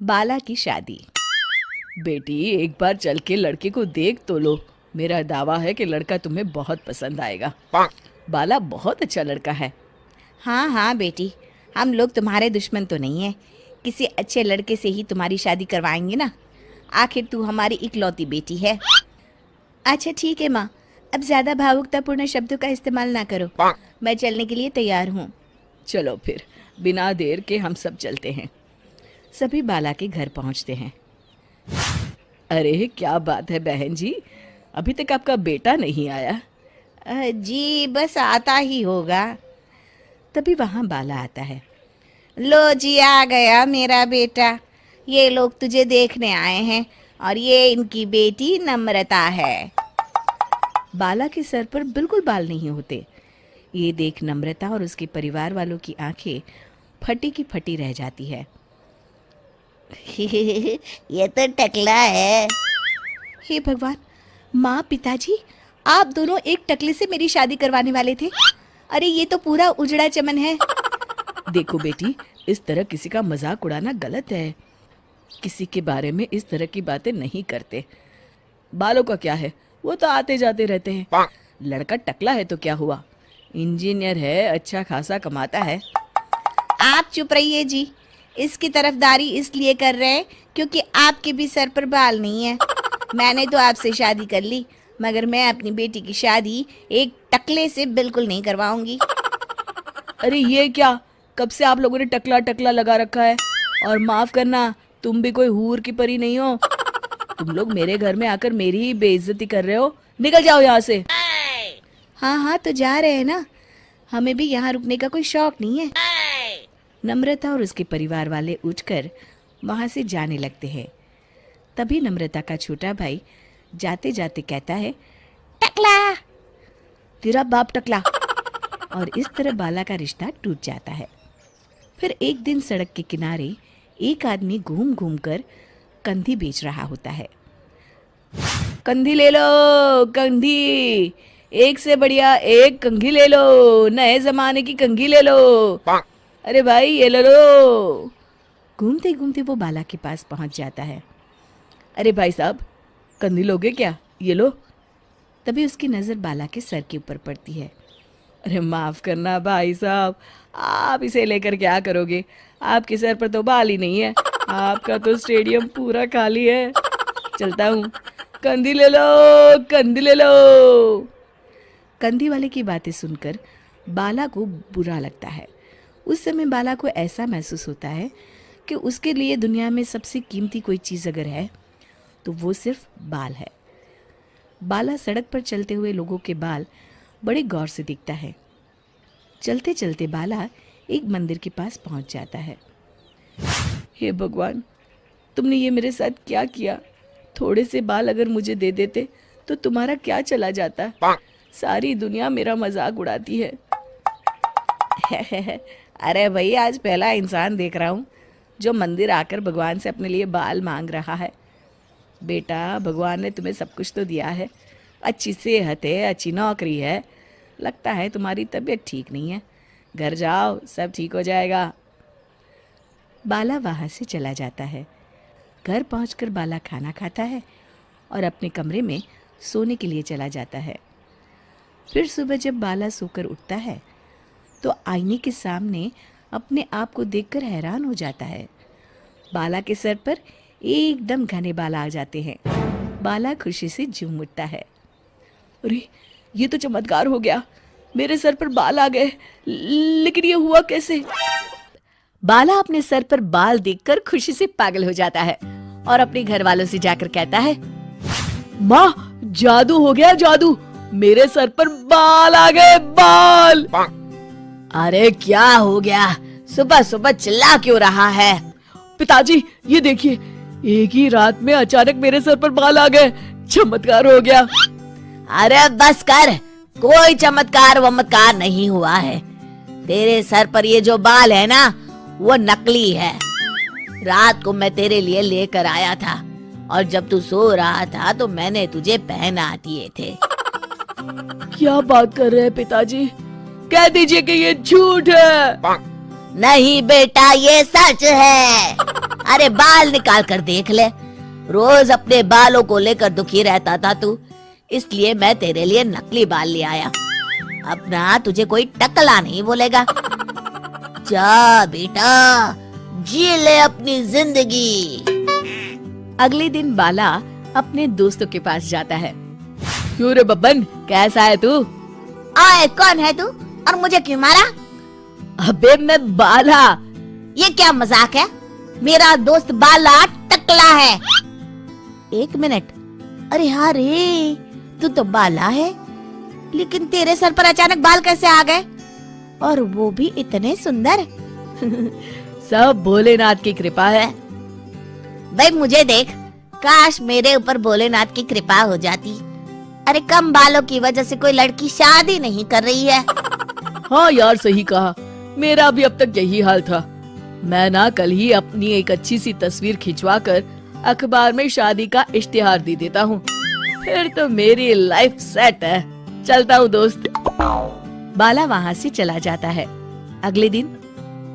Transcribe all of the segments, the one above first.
बाला की शादी। बेटी एक बार चल के लड़के को देख तो लो, मेरा दावा है कि लड़का तुम्हें बहुत पसंद आएगा। बाला बहुत अच्छा लड़का है। हाँ हाँ बेटी, हम लोग तुम्हारे दुश्मन तो नहीं है, किसी अच्छे लड़के से ही तुम्हारी शादी करवाएंगे ना, आखिर तू हमारी इकलौती बेटी है। अच्छा ठीक है माँ, अब ज़्यादा भावुकतापूर्ण शब्दों का इस्तेमाल ना करो, मैं चलने के लिए तैयार हूँ। चलो फिर, बिना देर के हम सब चलते हैं। सभी बाला के घर पहुंचते हैं। अरे क्या बात है बहन जी, अभी तक आपका बेटा नहीं आया? जी बस आता ही होगा। तभी वहाँ बाला आता है। लो जी, आ गया मेरा बेटा, ये लोग तुझे देखने आए हैं और ये इनकी बेटी नम्रता है। बाला के सर पर बिल्कुल बाल नहीं होते। ये देख नम्रता और उसके परिवार वालों की आंखें फटी की फटी रह जाती है। ये तो टकला है। हे भगवान, माँ पिताजी, आप दोनों एक टकले से मेरी शादी करवाने वाले थे? अरे ये तो पूरा उजड़ा चमन है। देखो बेटी, इस तरह किसी का मजाक उड़ाना गलत है। किसी के बारे में इस तरह की बातें नहीं करते। बालों का क्या है, वो तो आते जाते रहते हैं। लड़का टकला है तो क्या हुआ, इंजीनियर है, अच्छा खासा कमाता है। आप चुप रहिए जी, इसकी तरफदारी इसलिए कर रहे हैं क्योंकि आपके भी सर पर बाल नहीं है। मैंने तो आपसे शादी कर ली, मगर मैं अपनी बेटी की शादी एक टकले से बिल्कुल नहीं करवाऊंगी। अरे ये क्या, कब से आप लोगों ने टकला टकला लगा रखा है? और माफ करना, तुम भी कोई हूर की परी नहीं हो। तुम लोग मेरे घर में आकर मेरी ही बेइज्जती कर रहे हो। निकल जाओ यहाँ से। हाँ हाँ तो जा रहे हैं ना, हमें भी यहाँ रुकने का कोई शौक नहीं है। नम्रता और उसके परिवार वाले उठकर वहां से जाने लगते हैं। तभी नम्रता का छोटा भाई जाते जाते कहता है, टकला, तेरा बाप टकला। और इस तरह बाला का रिश्ता टूट जाता है। फिर एक दिन सड़क के किनारे एक आदमी घूम घूम कर कंधी बेच रहा होता है। कंधी ले लो, कंधी, एक से बढ़िया एक कंघी ले लो, नए जमाने की कंघी ले लो। अरे भाई ये ले लो। घूमते घूमते वो बाला के पास पहुंच जाता है। अरे भाई साहब, कंधी लोगे क्या? ये लो। तभी उसकी नज़र बाला के सर के ऊपर पड़ती है। अरे माफ़ करना भाई साहब, आप इसे लेकर क्या करोगे? आपके सर पर तो बाल ही नहीं है, आपका तो स्टेडियम पूरा खाली है। चलता हूँ, कंधी ले लो, कंधी ले लो। कंधी वाले की बातें सुनकर बाला को बुरा लगता है। उस समय बाला को ऐसा महसूस होता है कि उसके लिए दुनिया में सबसे कीमती कोई चीज़ अगर है तो वो सिर्फ बाल है। बाला सड़क पर चलते हुए लोगों के बाल बड़े गौर से देखता है। चलते चलते बाला एक मंदिर के पास पहुंच जाता है। हे भगवान, तुमने ये मेरे साथ क्या किया? थोड़े से बाल अगर मुझे दे देते तो तुम्हारा क्या चला जाता? सारी दुनिया मेरा मजाक उड़ाती है। अरे भाई, आज पहला इंसान देख रहा हूँ जो मंदिर आकर भगवान से अपने लिए बाल मांग रहा है। बेटा, भगवान ने तुम्हें सब कुछ तो दिया है, अच्छी सेहत है, अच्छी नौकरी है, लगता है तुम्हारी तबीयत ठीक नहीं है। घर जाओ, सब ठीक हो जाएगा। बाला वहाँ से चला जाता है। घर पहुंचकर बाला खाना खाता है और अपने कमरे में सोने के लिए चला जाता है। फिर सुबह जब बाला सोकर उठता है तो आईने के सामने अपने आप को देखकर हैरान हो जाता है। बाला के सर पर एकदम घने बाल आ जाते हैं। बाला खुशी से झूम उठता है। अरे ये तो चमत्कार हो गया, मेरे सर पर बाल आ गए। लेकिन ये हुआ कैसे? बाला अपने सर पर बाल देखकर खुशी से पागल हो जाता है और अपने घर वालों से जाकर कहता है, माँ जादू हो गया, जादू, मेरे सर पर बाल आ गए, बाल। अरे क्या हो गया, सुबह सुबह चिल्ला क्यों रहा है? पिताजी ये देखिए, एक ही रात में अचानक मेरे सर पर बाल आ गए, चमत्कार हो गया। अरे बस कर, कोई चमत्कार वमत्कार नहीं हुआ है। तेरे सर पर ये जो बाल है ना, वो नकली है। रात को मैं तेरे लिए लेकर आया था और जब तू सो रहा था तो मैंने तुझे पहना दिए थे। क्या बात कर रहे हैं पिताजी? कह दीजिए कि ये झूठ है। नहीं बेटा, ये सच है। अरे बाल निकाल कर देख ले। रोज अपने बालों को लेकर दुखी रहता था तू, इसलिए मैं तेरे लिए नकली बाल ले आया। अब ना तुझे कोई टकला नहीं बोलेगा। जा बेटा, जी ले अपनी जिंदगी। अगले दिन बाला अपने दोस्तों के पास जाता है। क्यों रे बब्बन, कैसा है तू? आए, कौन है तू और मुझे क्यों मारा? अबे मैं बाला। ये क्या मजाक है? मेरा दोस्त बाला टकला है। एक मिनट, अरे हाँ रे, तू तो बाला है, लेकिन तेरे सर पर अचानक बाल कैसे आ गए? और वो भी इतने सुंदर। सब भोलेनाथ की कृपा है। भाई मुझे देख, काश मेरे ऊपर भोलेनाथ की कृपा हो जाती। अरे कम बालों की वजह से कोई लड़की शादी नहीं कर रही है। हाँ यार, सही कहा, मेरा भी अब तक यही हाल था। मैं ना कल ही अपनी एक अच्छी सी तस्वीर खिंचवा कर अखबार में शादी का इश्तिहार दे देता हूँ, फिर तो मेरी लाइफ सेट है। चलता हूँ दोस्त। बाला वहाँ से चला जाता है। अगले दिन,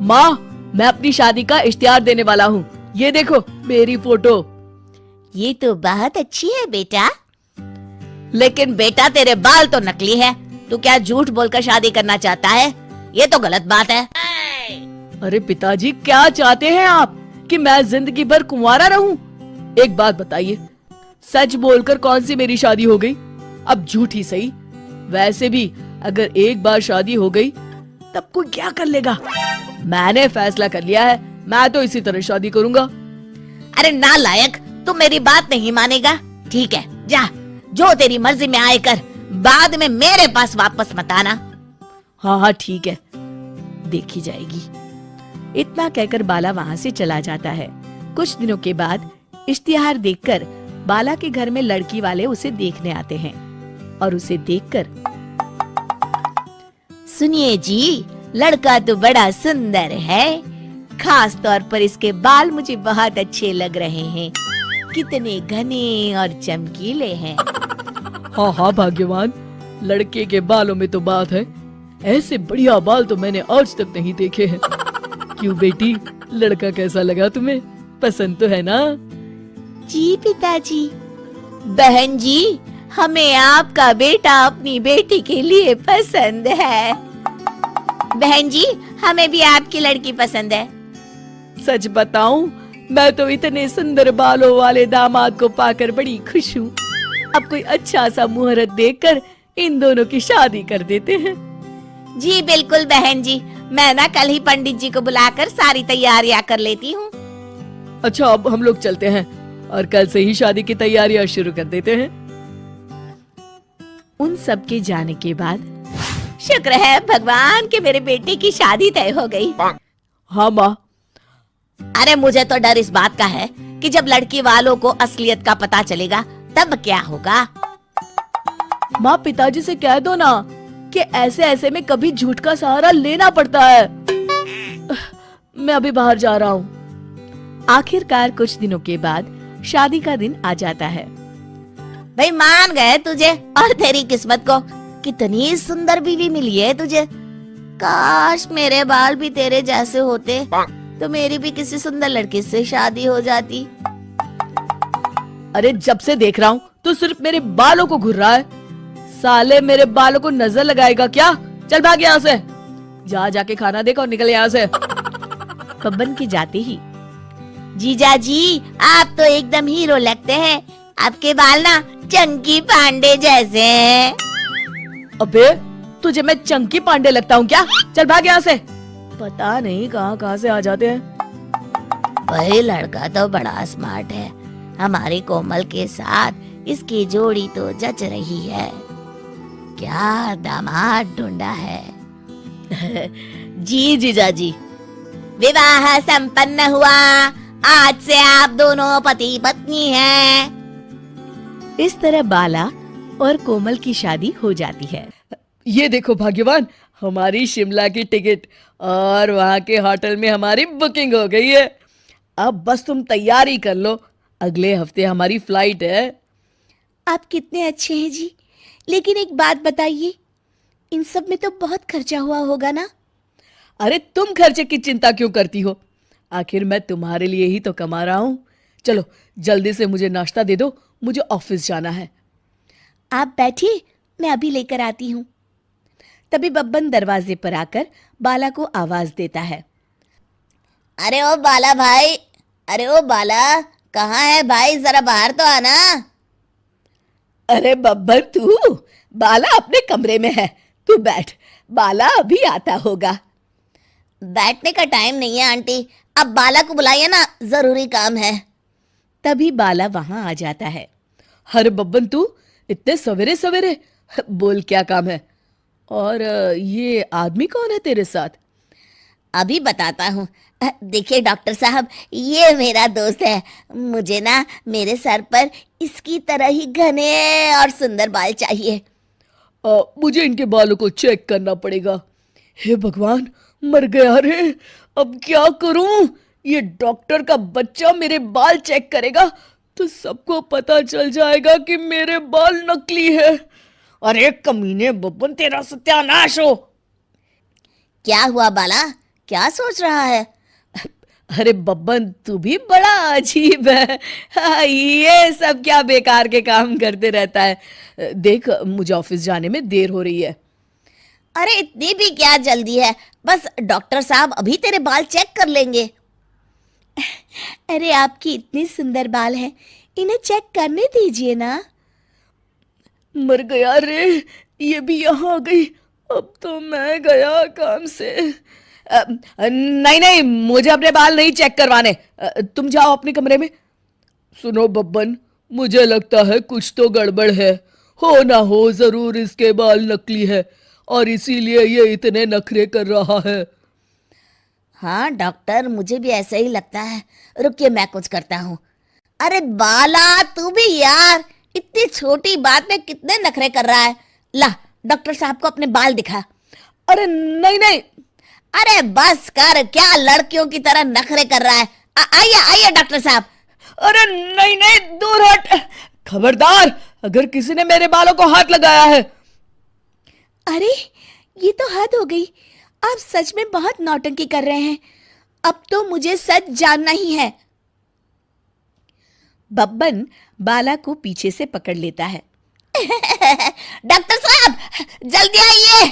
माँ, मैं अपनी शादी का इश्तिहार देने वाला हूँ, ये देखो मेरी फोटो। ये तो बहुत अच्छी है बेटा। लेकिन बेटा तेरे बाल तो नकली है। तू क्या झूठ बोलकर शादी करना चाहता है? ये तो गलत बात है। अरे पिताजी, क्या चाहते हैं आप कि मैं जिंदगी भर कुंवारा रहूं? एक बात बताइए, सच बोलकर कौन सी मेरी शादी हो गई? अब झूठ ही सही। वैसे भी अगर एक बार शादी हो गई तब कोई क्या कर लेगा? मैंने फैसला कर लिया है, मैं तो इसी तरह शादी करूंगा। अरे नालायक, तू मेरी बात नहीं मानेगा। ठीक है, जा, जो तेरी मर्जी में आए कर, बाद में मेरे पास वापस मत आना। हाँ हाँ ठीक है, देखी जाएगी। इतना कहकर बाला वहाँ से चला जाता है। कुछ दिनों के बाद इश्तिहार देखकर बाला के घर में लड़की वाले उसे देखने आते हैं और उसे देखकर, सुनिए जी, लड़का तो बड़ा सुंदर है, खास तौर पर इसके बाल मुझे बहुत अच्छे लग रहे हैं। कितने घने और चमकीले हैं। हाँ हाँ भाग्यवान, लड़के के बालों में तो बात है। ऐसे बढ़िया बाल तो मैंने आज तक नहीं देखे हैं। क्यों बेटी, लड़का कैसा लगा तुम्हें? पसंद तो है ना? जी पिताजी। बहन जी, हमें आपका बेटा अपनी बेटी के लिए पसंद है। बहन जी, हमें भी आपकी लड़की पसंद है। सच बताऊं, मैं तो इतने सुंदर बालों वाले दामाद को पाकर बड़ी खुश हूँ। अब कोई अच्छा सा मुहूर्त देखकर इन दोनों की शादी कर देते हैं। जी बिल्कुल बहन जी, मैं ना कल ही पंडित जी को बुलाकर सारी तैयारियां कर लेती हूँ। अच्छा, अब हम लोग चलते हैं और कल से ही शादी की तैयारियां शुरू कर देते हैं। उन सब के जाने के बाद शुक्र है भगवान कि मेरे बेटे की शादी तय हो गई। हाँ माँ। अरे मुझे तो डर इस बात का है कि जब लड़की वालों को असलियत का पता चलेगा तब क्या होगा। माँ, पिताजी से कह दो ना कि ऐसे ऐसे में कभी झूठ का सहारा लेना पड़ता है। मैं अभी बाहर जा रहा हूँ। आखिरकार कुछ दिनों के बाद शादी का दिन आ जाता है। भाई मान गए तुझे और तेरी किस्मत को। कितनी सुंदर बीवी मिली है तुझे। काश मेरे बाल भी तेरे जैसे होते तो मेरी भी किसी सुंदर लड़की से शादी हो जाती। अरे जब से देख रहा हूँ तो सिर्फ मेरे बालों को घूर रहा है। साले मेरे बालों को नजर लगाएगा क्या? चल भाग यहाँ से। जा जाके खाना देख और निकल यहाँ से। बब्बन के जाते ही, जीजा जी, आप तो एकदम हीरो लगते हैं। आपके बाल ना चंकी पांडे जैसे हैं। अबे तुझे मैं चंकी पांडे लगता हूँ क्या? चल भाग यहाँ से। पता नहीं कहाँ से आ जाते हैं। वही लड़का तो बड़ा स्मार्ट है। हमारी कोमल के साथ इसकी जोड़ी तो जच रही है। क्या दामाद ढूंढा है। जी जीजा जी। विवाह संपन्न हुआ। आज से आप दोनों पति पत्नी हैं। इस तरह बाला और कोमल की शादी हो जाती है। ये देखो भाग्यवान, हमारी शिमला की टिकट और वहाँ के होटल में हमारी बुकिंग हो गई है। अब बस तुम तैयारी कर लो, अगले हफ्ते हमारी फ्लाइट है। आप कितने अच्छे हैं जी, लेकिन एक बात बताइए, इन सब में तो बहुत खर्चा हुआ होगा ना? अरे तुम खर्चे की चिंता क्यों करती हो? आखिर मैं तुम्हारे लिए ही तो कमा रहा हूं। चलो जल्दी से मुझे नाश्ता दे दो, मुझे ऑफिस जाना है। आप बैठिए, मैं अभी लेकर आती हूँ। तभी बब्बन दरवाजे पर आकर बाला को आवाज देता है। अरे ओ बाला भाई, अरे ओ बाला, कहाँ है भाई, जरा बाहर तो आना। अरे बब्बर तू, बाला अपने कमरे में है, तू बैठ, बाला अभी आता होगा। बैठने का टाइम नहीं है आंटी, अब बाला को बुलाइए ना, जरूरी काम है। तभी बाला वहां आ जाता है। अरे बब्बन तू, इतने सवेरे सवेरे, बोल क्या काम है? और ये आदमी कौन है तेरे साथ? अभी बताता हूँ। देखिए डॉक्टर साहब, ये मेरा दोस्त है। मुझे ना मेरे सर पर इसकी तरह ही घने और सुंदर बाल चाहिए। मुझे इनके बालों को चेक करना पड़ेगा। हे भगवान, मर गया रे, अब क्या करूं? ये डॉक्टर का बच्चा मेरे बाल चेक करेगा तो सबको पता चल जाएगा कि मेरे बाल नकली है। अरे कमीने बब्बन, तेरा सत्यानाश हो। क्या हुआ बाला, क्या सोच रहा है? अरे बब्बन, तू भी बड़ा अजीब है। हाँ, ये सब क्या बेकार के काम करते रहता है। देख, मुझे ऑफिस जाने में देर हो रही है। अरे इतनी भी क्या जल्दी है, बस डॉक्टर साहब अभी तेरे बाल चेक कर लेंगे। अरे आपकी इतनी सुंदर बाल हैं, इन्हें चेक करने दीजिए ना। मर गया रे, ये भी यहाँ आ गई। अब तो मैं गया काम से। नहीं नहीं, मुझे अपने बाल नहीं चेक करवाने। तुम जाओ अपने कमरे में। सुनो बब्बन, मुझे लगता है कुछ तो गड़बड़ है। हो ना हो जरूर इसके बाल नकली है और इसीलिए ये इतने नखरे कर रहा है। हाँ डॉक्टर, मुझे भी ऐसा ही लगता है। रुकिए, मैं कुछ करता हूँ। अरे बाला, तू भी यार, इतनी छोटी बात में कितने नखरे कर रहा है। ला, डॉक्टर साहब को अपने बाल दिखा। अरे नहीं नहीं। अरे बस कर, क्या लड़कियों की तरह नखरे कर रहा है। आइए आइए डॉक्टर साहब। अरे नहीं नहीं, दूर हट। खबरदार, अगर किसी ने मेरे बालों को हाथ लगाया है। अरे ये तो हद हो गई, आप सच में बहुत नौटंकी कर रहे हैं। अब तो मुझे सच जानना ही है। बब्बन बाला को पीछे से पकड़ लेता है। डॉक्टर साहब जल्दी आइए।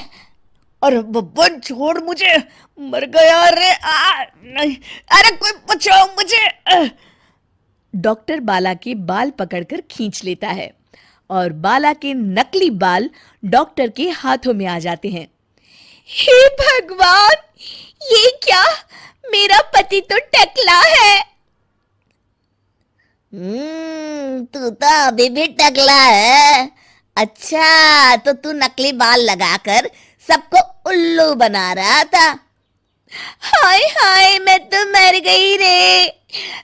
अरे बब्बन छोड़ मुझे, मर गया रे। नहीं, अरे कोई बचाओ मुझे। डॉक्टर बाला के बाल पकड़कर खींच लेता है और बाला के नकली बाल डॉक्टर के हाथों में आ जाते हैं। हे भगवान, ये क्या, मेरा पति तो टकला है। तू तो अभी भी टकला है। अच्छा, तो तू नकली बाल लगाकर सबको उल्लू बना रहा था। हाय हाय, मैं तो मर गई रे,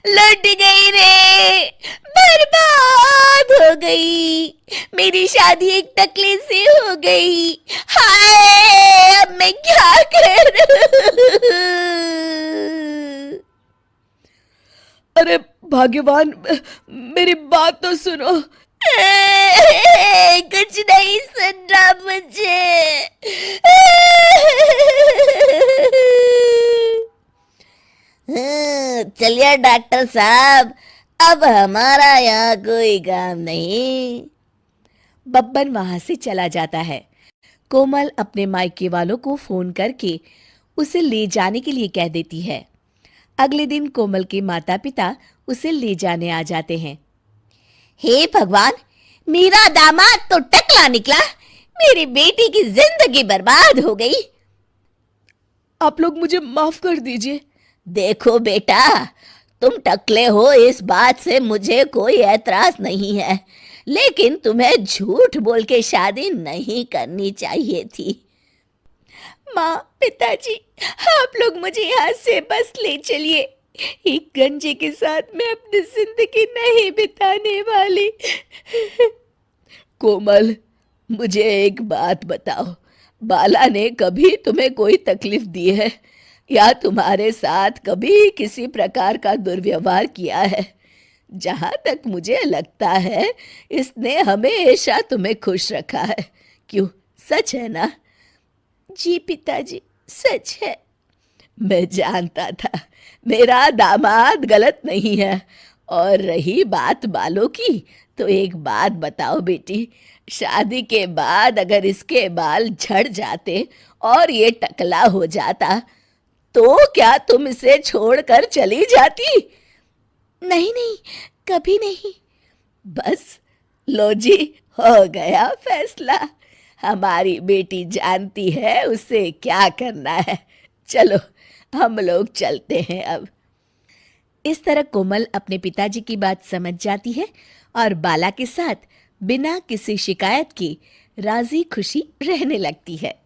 लुट गई रे, बर्बाद हो गई। मेरी शादी एक टकले से हो गई। हाय, अब मैं क्या करूं? अरे भाग्यवान, मेरी बात तो सुनो। कुछ नहीं सुन रहा मुझे। चलिए डॉक्टर साहब, अब हमारा यहाँ कोई काम नहीं। बब्बन वहां से चला जाता है। कोमल अपने मायके वालों को फोन करके उसे ले जाने के लिए कह देती है। अगले दिन कोमल के माता पिता उसे ले जाने आ जाते हैं। हे भगवान, मेरा दामाद तो टकला निकला, मेरी बेटी की जिंदगी बर्बाद हो गई। आप लोग मुझे माफ कर दीजिए। देखो बेटा, तुम टकले हो इस बात से मुझे कोई ऐतराज नहीं है, लेकिन तुम्हें झूठ बोल के शादी नहीं करनी चाहिए थी। माँ, पिताजी, आप लोग मुझे यहाँ से बस ले चलिए। एक गंजे के साथ मैं अपनी जिंदगी नहीं बिताने वाली। कोमल, मुझे एक बात बताओ, बाला ने कभी तुम्हें कोई तकलीफ दी है या तुम्हारे साथ कभी किसी प्रकार का दुर्व्यवहार किया है? जहां तक मुझे लगता है इसने हमेशा तुम्हें खुश रखा है। क्यों, सच है ना? जी पिताजी, सच है। मैं जानता था मेरा दामाद गलत नहीं है। और रही बात बालों की, तो एक बात बताओ बेटी, शादी के बाद अगर इसके बाल झड़ जाते और ये टकला हो जाता, तो क्या तुम इसे छोड़कर चली जाती? नहीं नहीं, कभी नहीं। बस लो जी, हो गया फैसला। हमारी बेटी जानती है उसे क्या करना है। चलो हम लोग चलते हैं अब। इस तरह कोमल अपने पिताजी की बात समझ जाती है और बाला के साथ बिना किसी शिकायत के राजी खुशी रहने लगती है।